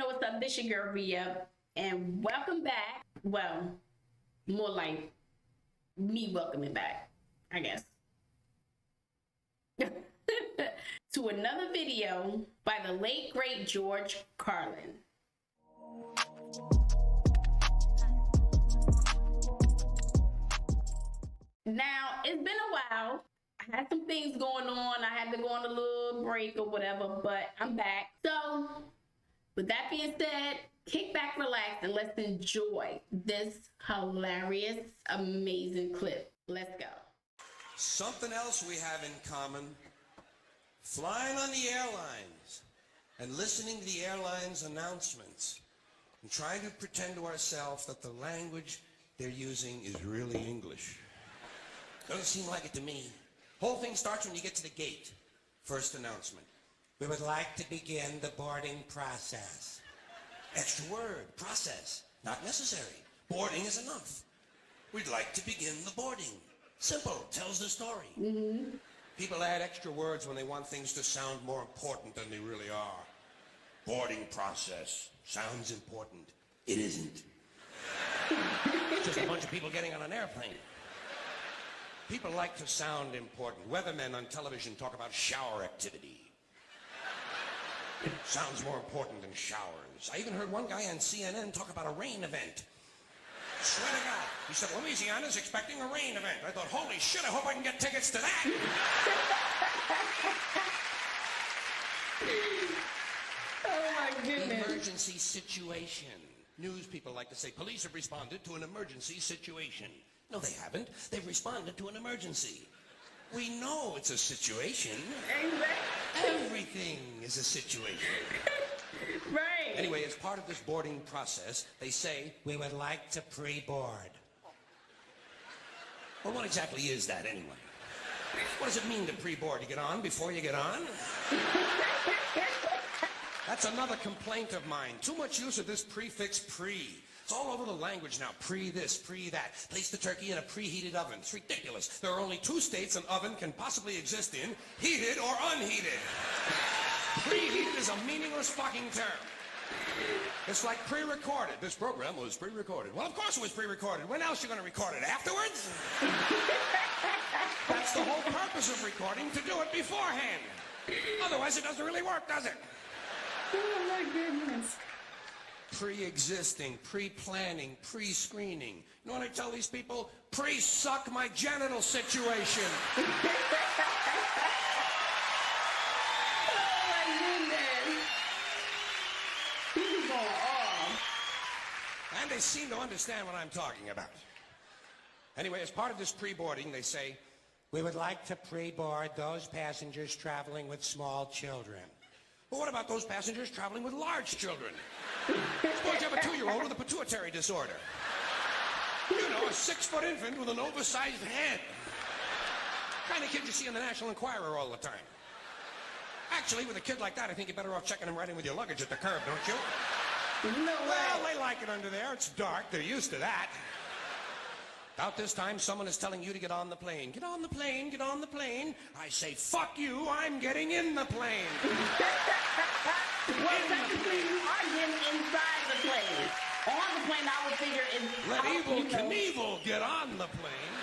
know what's up. This your girl Ria, and welcome back. Well, more like me welcoming back, I guess, to another video by the late great George Carlin. Now, it's been a while. I had some things going on. I had to go on a little break or whatever, but I'm back. So, with that being said, kick back, relax, and let's enjoy this hilarious, amazing clip. Let's go. Something else we have in common: flying on the airlines and listening to the airlines announcements and trying to pretend to ourselves that the language they're using is really English. Doesn't seem like it to me. Whole thing starts when you get to the gate. First announcement: we would like to begin the boarding process. Extra word, process, not necessary. Boarding is enough. We'd like to begin the boarding. Simple, tells the story. People add extra words when they want things to sound more important than they really are. Boarding process sounds important. It isn't. It's just a bunch of people getting on an airplane. People like to sound important. Weathermen on television talk about shower activity. Sounds more important than showers. I even heard one guy on CNN talk about a rain event. Swear to God. He said, Louisiana's expecting a rain event. I thought, holy shit, I hope I can get tickets to that. Oh my goodness. Emergency situation. News people like to say, police have responded to an emergency situation. No, they haven't. They've responded to an emergency. We know it's a situation. Everything is a situation. Right. Anyway, as part of this boarding process, they say, we would like to pre-board. Well, what exactly is that anyway? What does it mean to pre-board? You get on before you get on? That's another complaint of mine. Too much use of this prefix pre. It's all over the language now. Pre this, pre that. Place the turkey in a preheated oven. It's ridiculous. There are only two states an oven can possibly exist in: heated or unheated. Preheated is a meaningless fucking term. It's like pre-recorded. This program was pre-recorded. Well, of course it was pre-recorded. When else are you going to record it? Afterwards? That's the whole purpose of recording, to do it beforehand. Otherwise, it doesn't really work, does it? Oh my goodness. Pre-existing, pre-planning, pre-screening. You know what I tell these people? Pre-suck my genital situation. Oh my goodness. People go off. And they seem to understand what I'm talking about. Anyway, as part of this pre-boarding, they say, we would like to pre-board those passengers traveling with small children. But what about those passengers traveling with large children? Suppose you have a 2-year-old with a pituitary disorder. You know, a 6-foot infant with an oversized head. Kind of kid you see in the National Enquirer all the time. Actually, with a kid like that, I think you're better off checking him right in with your luggage at the curb, don't you? No way. Well, they like it under there. It's dark. They're used to that. About this time, someone is telling you to get on the plane. Get on the plane, get on the plane. I say, fuck you, I'm getting in the plane. Well, technically, you are getting inside the plane. On the plane, I would figure is... Let Evel Knievel get on the plane.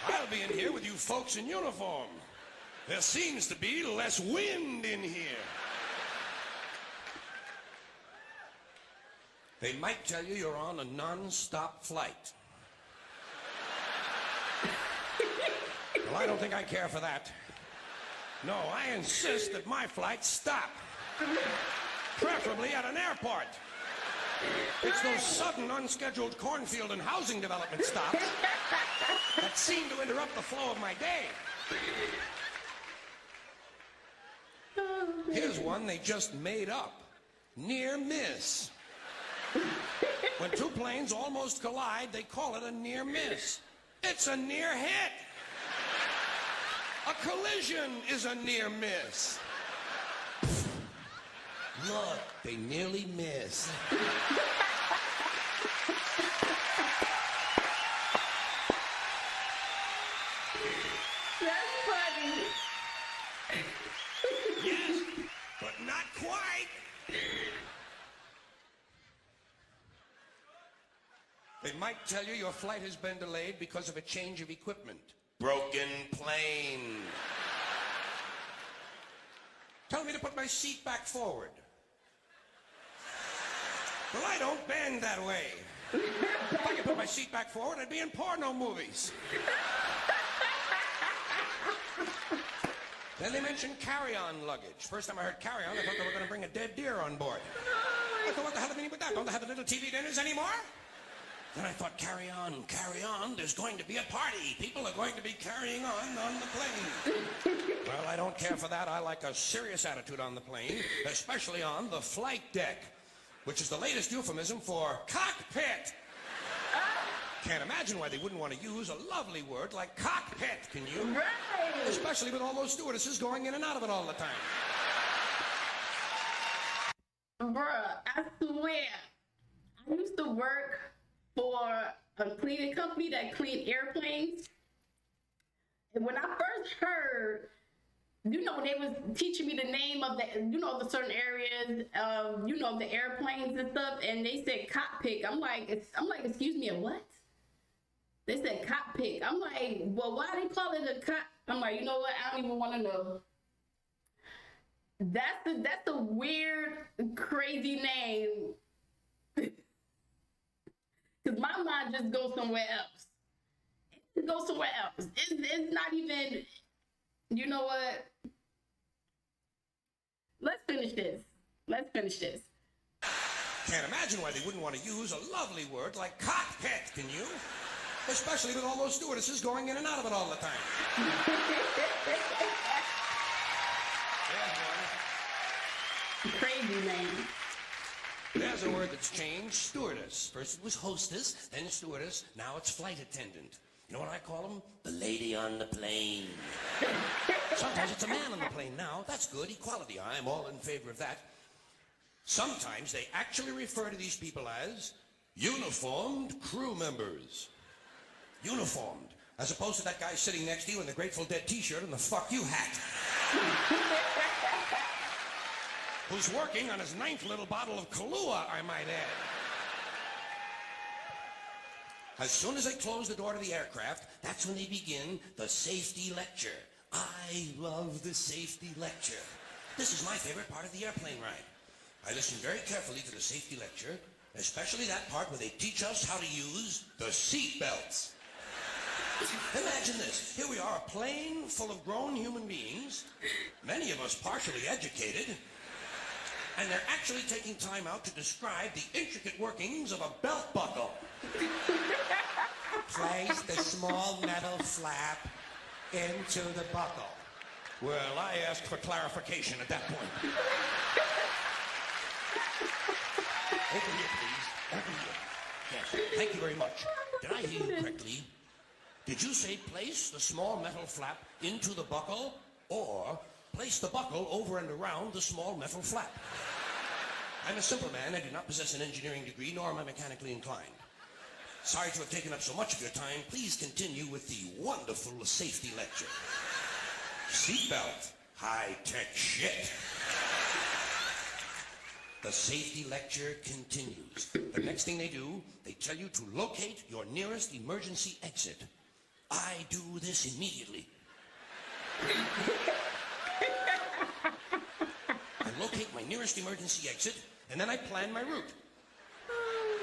I'll be in here with you folks in uniform. There seems to be less wind in here. They might tell you you're on a non-stop flight. Well, I don't think I care for that. No, I insist that my flights stop. Preferably at an airport. It's those sudden, unscheduled cornfield and housing development stops that seem to interrupt the flow of my day. Here's one they just made up. Near miss. When two planes almost collide, they call it a near miss. It's a near hit. A collision is a near miss. Look, they nearly missed. That's funny. Yes, but not quite. They might tell you your flight has been delayed because of a change of equipment. Broken plane. Tell me to put my seat back forward. Well, I don't bend that way. If I could put my seat back forward, I'd be in porno movies. Then they mentioned carry-on luggage. First time I heard carry-on, I thought they were going to bring a dead deer on board. I thought, what the hell do they mean with that? Don't they have the little TV dinners anymore? Then I thought, carry on, there's going to be a party. People are going to be carrying on the plane. Well, I don't care for that. I like a serious attitude on the plane, especially on the flight deck, which is the latest euphemism for cockpit. Can't imagine why they wouldn't want to use a lovely word like cockpit, can you? Right. Especially with all those stewardesses going in and out of it all the time. Bruh, I swear, I used to work for a cleaning company that cleaned airplanes. And when I first heard, you know, they was teaching me the name of the, you know, the certain areas of, you know, the airplanes and stuff, and they said cockpit. I'm like, excuse me, a what? They said cockpit. I'm like, well, why they call it a cock? I'm like, you know what? I don't even want to know. That's a weird, crazy name. Because my mind just goes somewhere else. It goes somewhere else. It's not even, you know what? Let's finish this. Can't imagine why they wouldn't want to use a lovely word like cockpit, can you? Especially with all those stewardesses going in and out of it all the time. Crazy name. There's a word that's changed, stewardess. First it was hostess, then stewardess, now it's flight attendant. You know what I call them? The lady on the plane. Sometimes it's a man on the plane now. That's good, equality. I'm all in favor of that. Sometimes they actually refer to these people as uniformed crew members. Uniformed. As opposed to that guy sitting next to you in the Grateful Dead t-shirt and the fuck you hat. Who's working on his 9th little bottle of Kahlua, I might add. As soon as they close the door to the aircraft, that's when they begin the safety lecture. I love the safety lecture. This is my favorite part of the airplane ride. I listen very carefully to the safety lecture, especially that part where they teach us how to use the seat belts. Imagine this. Here we are, a plane full of grown human beings, many of us partially educated, and they're actually taking time out to describe the intricate workings of a belt buckle. Place the small metal flap into the buckle. Well, I asked for clarification at that point. Over here, please. Over here. Yes, thank you very much. Did I hear you correctly? Did you say place the small metal flap into the buckle, or place the buckle over and around the small metal flap? I'm a simple man. I do not possess an engineering degree, nor am I mechanically inclined. Sorry to have taken up so much of your time. Please continue with the wonderful safety lecture. Seatbelt. High-tech shit. The safety lecture continues. The next thing they do, they tell you to locate your nearest emergency exit. I do this immediately. I locate my nearest emergency exit, and then I plan my route.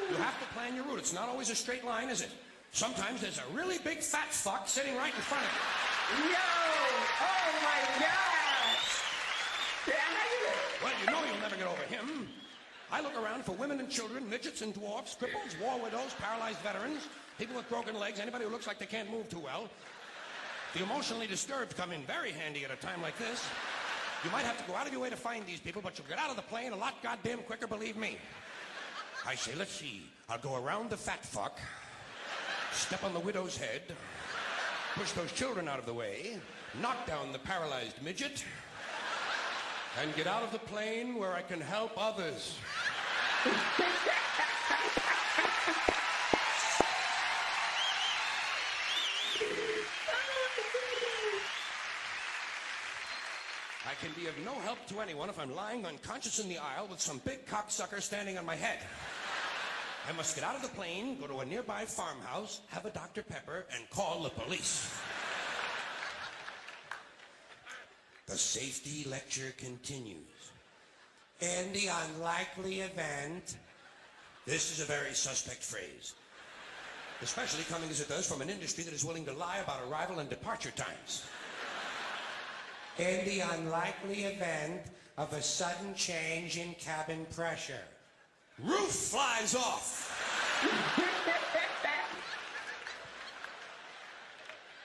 You have to plan your route. It's not always a straight line, is it? Sometimes there's a really big fat fuck sitting right in front of you. Yo! Oh my God! Well, you know you'll never get over him. I look around for women and children, midgets and dwarfs, cripples, war widows, paralyzed veterans, people with broken legs, anybody who looks like they can't move too well. The emotionally disturbed come in very handy at a time like this. You might have to go out of your way to find these people, but you'll get out of the plane a lot goddamn quicker, believe me. I say, let's see. I'll go around the fat fuck, step on the widow's head, push those children out of the way, knock down the paralyzed midget, and get out of the plane where I can help others. I can be of no help to anyone if I'm lying unconscious in the aisle with some big cocksucker standing on my head. I must get out of the plane, go to a nearby farmhouse, have a Dr. Pepper, and call the police. The safety lecture continues. In the unlikely event... This is a very suspect phrase, especially coming as it does from an industry that is willing to lie about arrival and departure times. In the unlikely event of a sudden change in cabin pressure, roof flies off.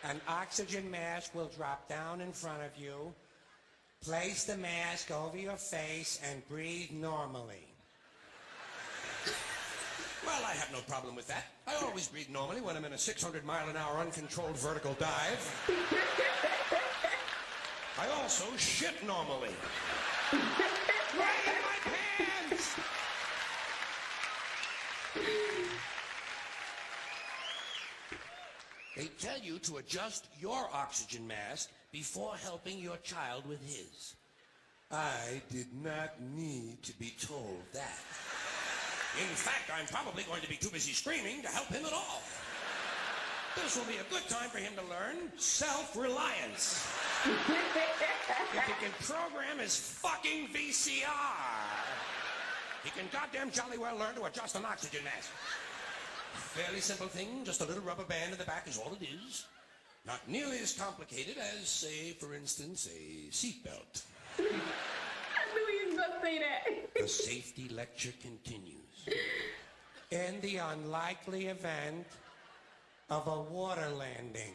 An oxygen mask will drop down in front of you. Place the mask over your face and breathe normally. Well, I have no problem with that. I always breathe normally when I'm in a 600-mile-an-hour uncontrolled vertical dive. I also shit normally. Right in my pants! They tell you to adjust your oxygen mask before helping your child with his. I did not need to be told that. In fact, I'm probably going to be too busy screaming to help him at all. This will be a good time for him to learn self-reliance. If he can program his fucking VCR, he can goddamn jolly well learn to adjust an oxygen mask. Fairly simple thing, just a little rubber band in the back is all it is. Not nearly as complicated as, say, for instance, a seatbelt. I knew he was going to say that. The safety lecture continues. In the unlikely event of a water landing.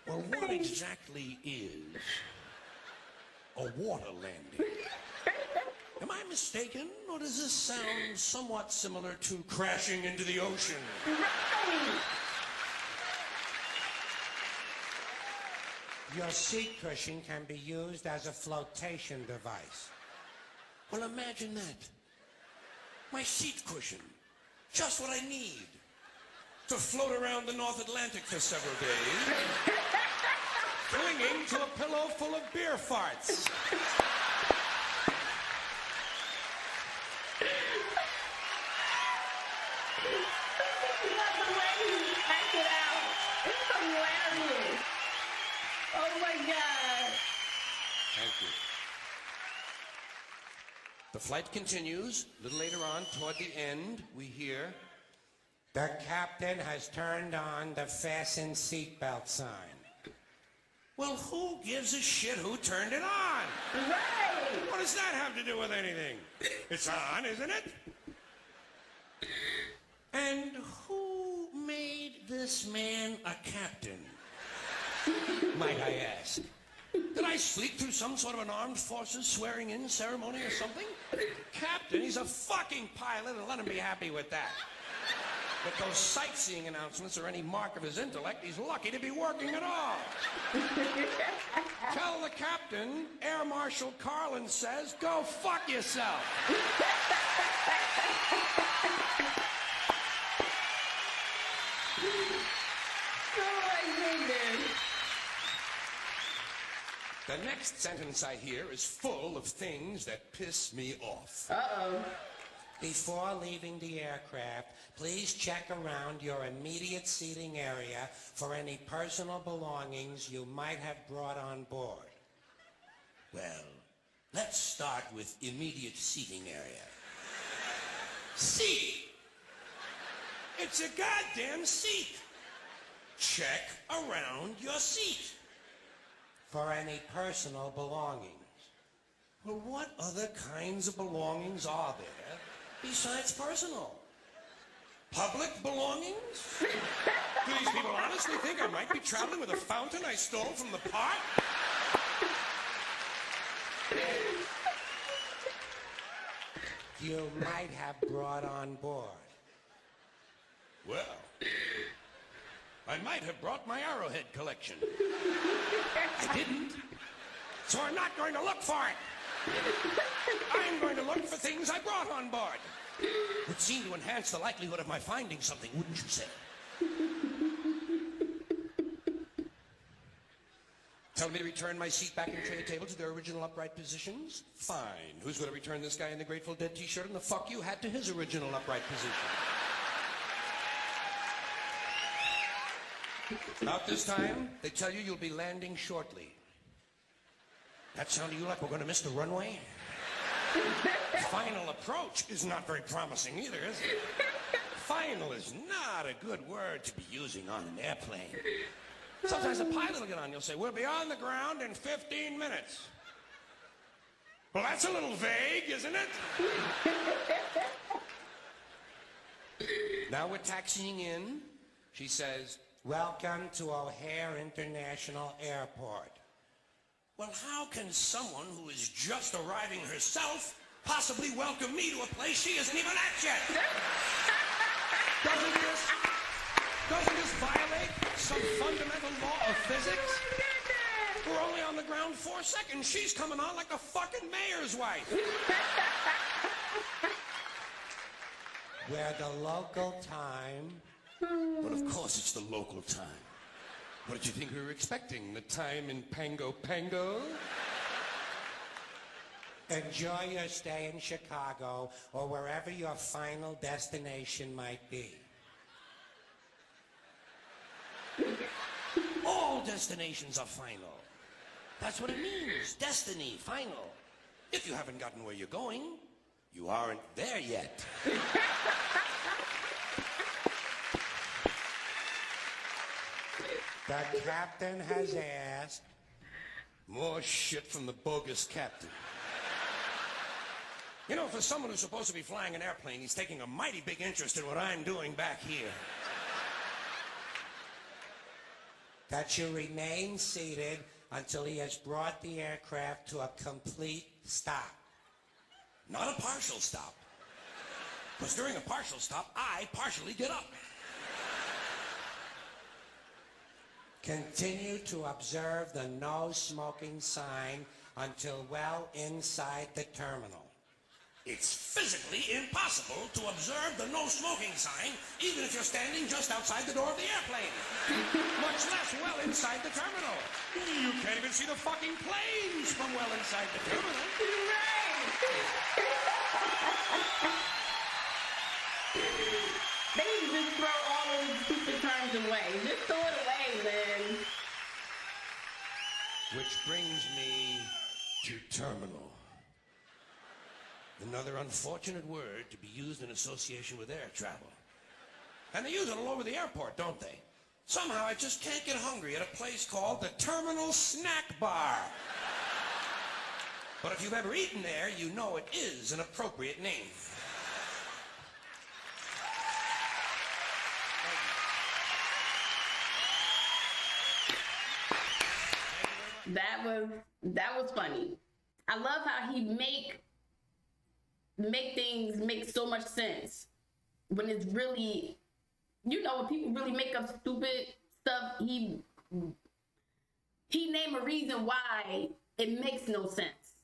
Well, what exactly is a water landing? Am I mistaken, or does this sound somewhat similar to crashing into the ocean? Right. Your seat cushion can be used as a flotation device. Well, imagine that. My seat cushion. Just what I need. To float around the North Atlantic for several days. Clinging to a pillow full of beer farts. The way he acted out. It's hilarious. Oh my God. Thank you. The flight continues. A little later on, toward the end, we hear... The captain has turned on the fasten seatbelt sign. Well, who gives a shit who turned it on? Right. What does that have to do with anything? It's on, isn't it? And who made this man a captain? Might I ask? Did I sleep through some sort of an armed forces swearing-in ceremony or something? Captain, he's a fucking pilot, and let him be happy with that. If those sightseeing announcements are any mark of his intellect, he's lucky to be working at all. Tell the captain, Air Marshal CARLIN says, go fuck yourself. Oh my goodness. The next sentence I hear is full of things that piss me off. Uh-oh. Before leaving the aircraft, please check around your immediate seating area for any personal belongings you might have brought on board. Well, let's start with immediate seating area. Seat! It's a goddamn seat! Check around your seat for any personal belongings. Well, what other kinds of belongings are there besides personal? Public belongings? Do these people honestly think I might be traveling with a fountain I stole from the park? You might have brought on board. Well, I might have brought my arrowhead collection. I didn't. So I'm not going to look for it. I'm going to look for things I brought on board. Would seem to enhance the likelihood of my finding something, wouldn't you say? Tell me to return my seat back and tray table to their original upright positions? Fine. Who's going to return this guy in the Grateful Dead t-shirt and the fuck you hat to his original upright position? About this time, they tell you you'll be landing shortly. That sound to you like we're going to miss the runway? Final approach is not very promising either, is it? Final is not a good word to be using on an airplane. Sometimes the pilot will get on, you'll say, we'll be on the ground in 15 minutes. Well, that's a little vague, isn't it? Now we're taxiing in. She says, welcome to O'Hare International Airport. Well, how can someone who is just arriving herself possibly welcome me to a place she isn't even at yet? Doesn't this violate some fundamental law of physics? We're only on the ground 4 seconds. She's coming on like the fucking mayor's wife. Where the local time... Well, of course it's the local time. What did you think we were expecting? The time in Pango Pango? Enjoy your stay in Chicago or wherever your final destination might be. All destinations are final. That's what it means. Destiny, final. If you haven't gotten where you're going, you aren't there yet. The captain has asked. More shit from the bogus captain. You know, for someone who's supposed to be flying an airplane, he's taking a mighty big interest in what I'm doing back here. That you remain seated until he has brought the aircraft to a complete stop. Not a partial stop. Because during a partial stop, I partially get up. Continue to observe the no smoking sign until well inside the terminal. It's physically impossible to observe the no smoking sign even if you're standing just outside the door of the airplane. Much less well inside the terminal. You can't even see the fucking planes from well inside the terminal. They need to just throw all of these stupid terms away. Just throw it away, man. Which brings me to terminal. Another unfortunate word to be used in association with air travel. And they use it all over the airport, don't they? Somehow I just can't get hungry at a place called the Terminal Snack Bar. But if you've ever eaten there, you know it is an appropriate name. That was funny. I love how he make things make so much sense when it's really, you know, when people really make up stupid stuff, he named a reason why it makes no sense,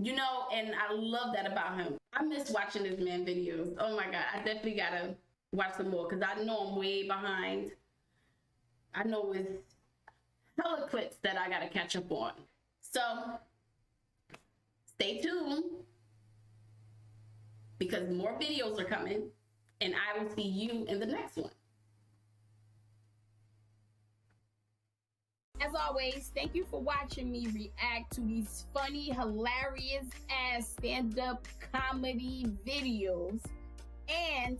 you know, and I love that about him. I miss watching this man videos. Oh my God, I definitely gotta watch some more because I know I'm way behind. I know it's hella clips that I gotta catch up on. So stay tuned because more videos are coming and I will see you in the next one. As always, thank you for watching me react to these funny, hilarious ass stand-up comedy videos. And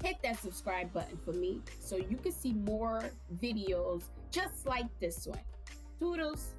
hit that subscribe button for me so you can see more videos just like this one. Toodles.